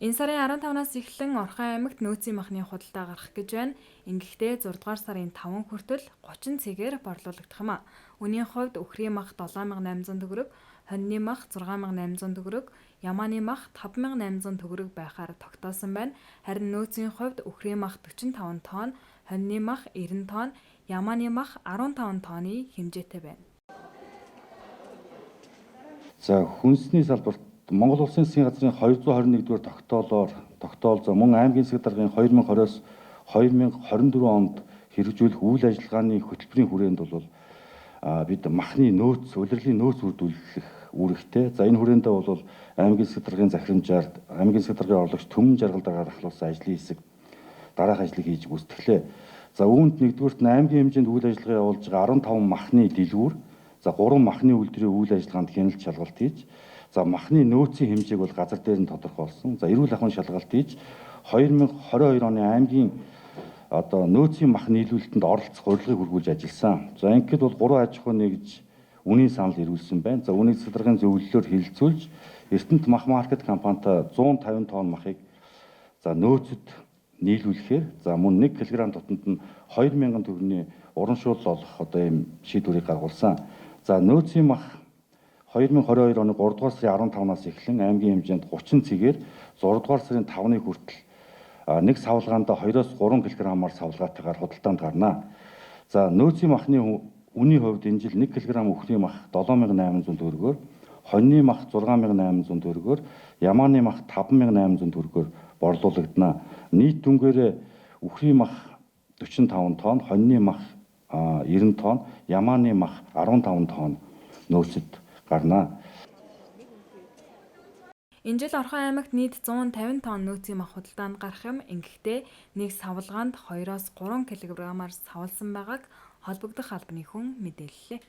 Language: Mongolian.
Энэ сарын 15-наас эхлэн Орхон аймагт нөөцийн махны худалдаа гарах гэж байна. Ингэхдээ 6 дугаар сарын 5 хүртэл 30 цэгээр борлуулагдах юм а. Үнийн хувьд үхрийн мах 7800 төгрөг, хоньны мах 6800 төгрөг, ямааны мах 5800 төгрөг байхаар тогтоосон байна. Харин нөөцийн хувьд үхрийн мах 45 тонн, хоньны мах 90 тонн, ямааны мах 15 тонны хэмжээтэй байна. За хүнсний салбарт Монгол Улсын засгийн газрын 221-р тогтоол за мөн аймгийн засаг даргын 2020-оос 2024 онд хэрэгжүүлэх үйл ажиллагааны хөтөлбөрийн хүрээнд бол бид махны нөөц, улирлын нөөц бүрдүүлэх үүрэгтэй. За энэ хүрээндээ бол аймгийн засаг даргын захирамжаар аймгийн засаг даргын орлогч төмөн жаргалдаагаар ахлуулсан ажлын хэсэг дараах ажлыг хийж гүйцэтгэлээ. За үүнд нэгдүгürt аймгийн хэмжээнд үйл ажиллагаа явуулж байгаа 15 махны дэлгүүр, за 3 махны үйлдвэрийн үйл ажиллагаанд хяналт шалгалт хийж, за махны нөөцийн хэмжээг бол газар дээр нь тодорхойлсон. За эрүүл ахуйн шалгалт хийж 2022 оны аймгийн нөөцийн мах нийлүүлэлтэнд оролцох урилгыг хүргүүлж ажилласан. За ингээд бол 3 аж ахуй нэгж үнийн санал ирүүлсэн байна. За үүнийг засаг даргын зөвлөлөөр хэлэлцүүлж Эрдэнэт мах маркет компанитай 150 тонн махыг за нөөцөд нийлүүлэхээр за мөн 1 кг тутамд нь 2000 төгрөгийн урамшуул олох ийм шийдвэрийг гаргуулсан. За нөөцийн мах 2022 оны 3 дугаар сарын 15-наас эхлэн аймгийн хэмжээнд 30 цэгээр 6 дугаар сарын 5-ны хүртэл нэг савлгаанд 2-оос 3 кг-аар савлгаатайгаар худалдаанд гарна. За нөөцийн махны үнийн хувьд энэ жил 1 кг үхрийн мах 7800 төгрөгөөр, хоньны мах 6800 төгрөгөөр, ямааны мах 5800 төгрөгөөр борлуулагдана. Нийт дүнгээрээ үхрийн мах 45 тонн, хоньны мах 90 тонн, ямааны мах 15 тонн нөөцөд гарна. Энэ жил Орхон аймагт нийт 150 тонн нөөцийн мах худалдаанд гарах юм. Ингэхдээ нэг савлгаанд 2-оос 3 кг-аар савлсан байгааг холбогдох албаны хүн мэдээллээ.